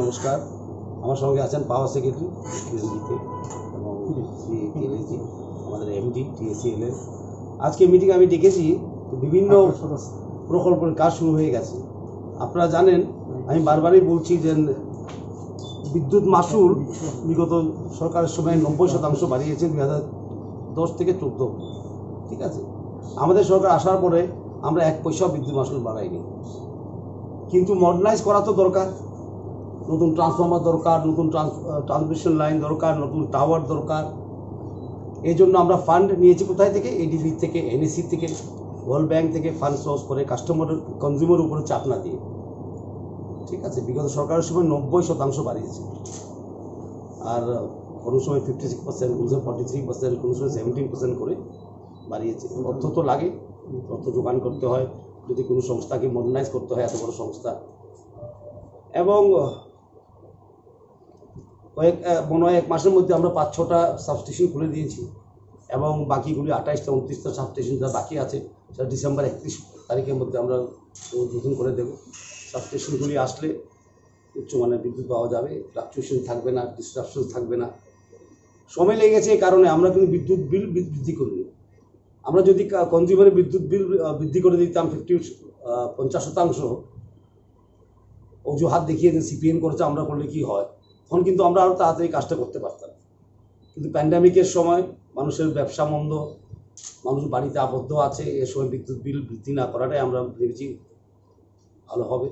নমস্কার। আমার সঙ্গে আছেন পাওয়ার সেক্রেটারি পিএনজিতে এবং শ্রী কেলেজি আমাদের এমডি টিএসিএল এর। আজকে মিটিং আমি ডেকেছি, বিভিন্ন প্রকল্পের কাজ শুরু হয়ে গেছে। আপনারা জানেন, আমি বারবারই বলছি যে বিদ্যুৎ মাশুল বিগত সরকারের সময় 90% বাড়িয়েছে 2010 থেকে 14। ঠিক আছে, আমাদের সরকার আসার পরে আমরা 1 পয়সাও বিদ্যুৎ মাশুল বাড়াইনি, কিন্তু মডার্নাইজ করা তো দরকার। নতুন ট্রান্সফর্মার দরকার, নতুন ট্রান্সমিশন লাইন দরকার, নতুন টাওয়ার দরকার। এই জন্য আমরা ফান্ড নিয়েছি কোথায় থেকে? এডিবি থেকে, এনএসি থেকে, ওয়ার্ল্ড ব্যাংক থেকে ফান্ড সোর্স করে, কনজিউমার উপরে চাপ না দিয়ে। ঠিক আছে, বিগত সরকারের সময় 90% বাড়িয়েছে, আর কোনো সময় 56%, কোনো সময় 43%, কোনো সময় 17% করে বাড়িয়েছে। অর্থ তো লাগে, অর্থ যোগান করতে হয় যদি কোনো সংস্থাকে মডার্নাইজ করতে হয়, এত বড় সংস্থা। এবং মনে হয় 1 মাসের মধ্যে আমরা 5-6টা সাবস্টেশন খুলে দিয়েছি, এবং বাকিগুলি 28টা 29টা সাবস্টেশন যা বাকি আছে সেটা ডিসেম্বর 31 তারিখের মধ্যে আমরা উদ্বোধন করে দেব। সাবস্টেশনগুলি আসলে উচ্চমানের বিদ্যুৎ পাওয়া যাবে, ফ্লাকচুয়েশন থাকবে না, ডিস্ট্রাকশন থাকবে না। সময় লেগেছে এই কারণে আমরা কিন্তু বিদ্যুৎ বিল বৃদ্ধি করিনি। আমরা যদি কনজিউমারের বিদ্যুৎ বিল বৃদ্ধি করে দিতাম 50% অজুহাত দেখিয়ে সিপিএম করেছে, আমরা করলে কি হয়, তখন কিন্তু আমরা আরও তাড়াতাড়ি কাজটা করতে পারতাম। কিন্তু প্যান্ডামিকের সময় মানুষের ব্যবসা মন্দ, মানুষ বাড়িতে আবদ্ধ আছে, এ সময় বিদ্যুৎ বিল বৃদ্ধি না করাটাই আমরা ভেবেছি ভালো হবে।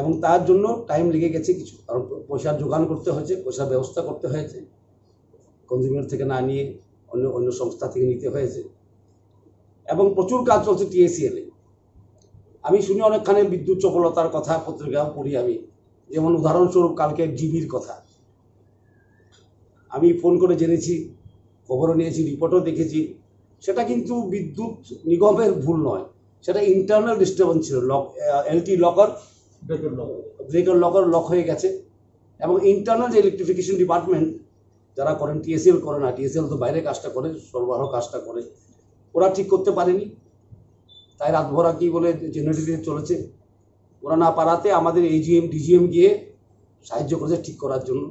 এবং তার জন্য টাইম লেগে গেছে কিছু, কারণ পয়সার যোগান করতে হয়েছে, পয়সার ব্যবস্থা করতে হয়েছে, কনজিউমার থেকে না নিয়ে অন্য সংস্থা থেকে নিতে হয়েছে। এবং প্রচুর কাজ চলছে টিএসিএল এ। আমি শুনি অনেকখানে বিদ্যুৎ চপলতার কথা, পত্রিকাও পড়ি আমি। যেমন উদাহরণস্বরূপ কালকে জিবির কথা আমি ফোন করে জেনেছি, খবরও নিয়েছি, রিপোর্টও দেখেছি। সেটা কিন্তু বিদ্যুৎ নিগমের ভুল নয়, সেটা ইন্টারনাল ডিস্টার্বেন্স ছিল। এলটি লকার, ব্রেকার লক হয়ে গেছে। এবং ইন্টারনাল যে ইলেকট্রিফিকেশন ডিপার্টমেন্ট যারা করেন, টিএসিএল করে না, টিএসিএল তো বাইরে কাজটা করে, সরবরাহ কাজটা করে, ওরা ঠিক করতে পারেনি। তাই রাতভরা কি বলে জেনারেটর চলেছে। ওরা না পারাতে আমাদের এজিএম ডিজিএম গিয়ে সাহায্য করেছে ঠিক করার জন্য।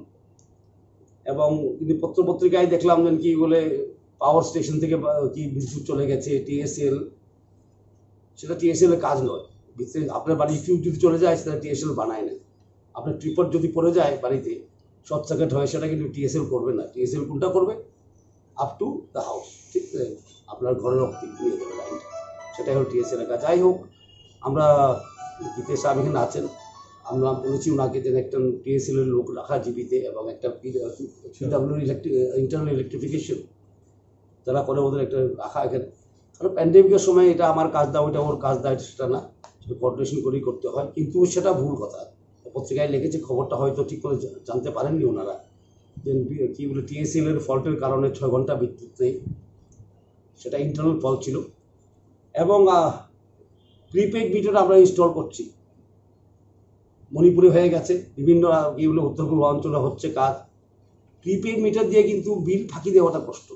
এবং কিন্তু পত্রপত্রিকায় দেখলাম যেন কি বলে পাওয়ার স্টেশন থেকে কি বিদ্যুৎ চলে গেছে টিএসএল। সেটা টিএসএল এর কাজ নয়। আপনার বাড়ি ফিউজ যদি চলে যায় সেটা টিএসএল বানায় না। আপনার ট্রিপট যদি পড়ে যায় বাড়িতে, শর্ট সার্কিট হয়, সেটা কিন্তু টিএসএল করবে না। টিএসএল কোনটা করবে? আপ টু দ্য হাউস, ঠিক আছে, আপনার ঘরের অব্দি নিয়ে যাবে লাইনটা, সেটাই হলো টিএসএল এর কাজ। যাই হোক, আমরা গীতেশ সাহেব এখানে আছেন, আমরা বলেছি ওনাকে যেন একটা টিএসএল এর লোক রাখা জীবিতে, এবং একটা পিডব্লিউ ইন্টারনাল ইলেকট্রিফিকেশন যারা করে ওদের একটা রাখা এখানে। কারণ প্যান্ডেমিকের সময় এটা আমার কাজ দাও, এটা ওর কাজ দেয়, সেটা না, সেটা কোঅর্ডিনেশন করেই করতে হয়। কিন্তু সেটা ভুল কথা, পত্রিকায় লিখেছে, খবরটা হয়তো ঠিক করে জানতে পারেননি ওনারা, যে কি বলে টিএসএল এর ফল্টের কারণে 6 ঘন্টা বিদ্যুৎ নেই, সেটা ইন্টারনাল ফল্ট ছিল। এবং প্রিপেড মিটার আমরা ইনস্টল করছি, মণিপুরে হয়ে গেছে, বিভিন্ন এগুলো উত্তর পূর্ব অঞ্চলে হচ্ছে কাজ। প্রিপেড মিটার দিয়ে কিন্তু বিল ফাঁকি দেওয়াটা কষ্ট,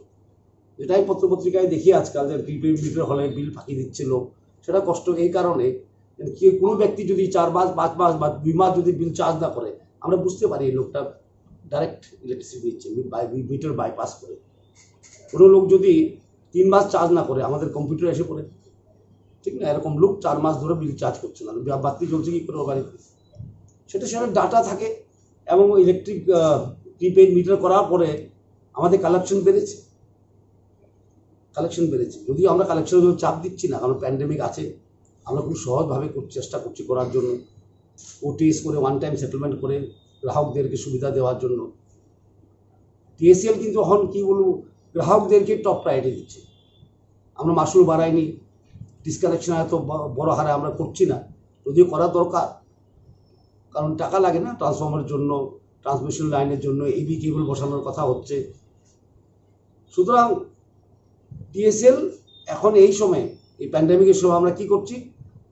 যেটাই পত্রপত্রিকায় দেখি আজকাল, যে প্রিপেড মিটার হলে বিল ফাঁকি দিচ্ছে লোক, সেটা কষ্ট এই কারণে কোনো ব্যক্তি যদি 4 মাস 5 মাস বা 2 মাস যদি বিল চার্জ না করে, আমরা বুঝতে পারি এই লোকটা ডাইরেক্ট ইলেকট্রিসিটি দিচ্ছে মিটার বাইপাস করে। কোনো লোক যদি 3 মাস চার্জ না করে, আমাদের কম্পিউটার এসে পড়ে, ঠিক না, এরকম লোক 4 মাস ধরে বিল চার্জ করছে না, বাতি জ্বলছে কি করে বাড়িতে, সেটা ডাটা থাকে। এবং ইলেকট্রিক প্রিপেড মিটার করার পরে আমাদের কালেকশন বেড়েছে। যদিও আমরা কালেকশনের চাপ দিচ্ছি না, কারণ প্যান্ডেমিক আছে, আমরা খুব সহজভাবে চেষ্টা করছি করার জন্য, ওটিএস করে, ওয়ান টাইম সেটেলমেন্ট করে গ্রাহকদেরকে সুবিধা দেওয়ার জন্য। টিএসএল কিন্তু এখন কি বলবো, গ্রাহকদেরকে টপ প্রায়োরিটি দিচ্ছে। আমরা মাসুল বাড়াইনি, ডিসকানেকশন এত বড় হারে আমরা করছি না, যদিও করা দরকার, কারণ টাকা লাগে না, ট্রান্সফর্মারের জন্য, ট্রান্সমিশন লাইনের জন্য এবি কেবল বসানোর কথা হচ্ছে। সুতরাং টিএসএল এখন এই সময়, এই প্যান্ডেমিকের সময় আমরা কি করছি,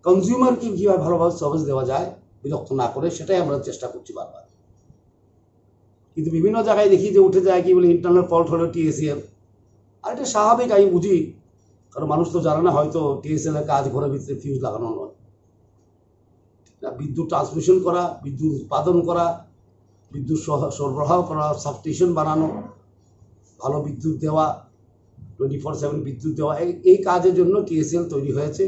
কনজিউমারকে কীভাবে ভালোভাবে সার্ভিস দেওয়া যায় বিরক্ত না করে, সেটাই আমরা চেষ্টা করছি বারবার। কিন্তু বিভিন্ন জায়গায় দেখি যে উঠে যায় কি বলে ইন্টারনাল ফল্ট হলো টিএসএল, আর এটা স্বাভাবিক, আমি বুঝি, কারণ মানুষ তো জানে না হয়তো টিএসএল এর কাজ ঘরের ভিতরে ফিউজ লাগানো নয়। বিদ্যুৎ ট্রান্সমিশন করা, বিদ্যুৎ উৎপাদন করা, বিদ্যুৎ সরবরাহ করা, সাবস্টেশন বানানো, ভালো বিদ্যুৎ দেওয়া, 24/7 বিদ্যুৎ দেওয়া, এই কাজের জন্য টিএসএল তৈরি হয়েছে।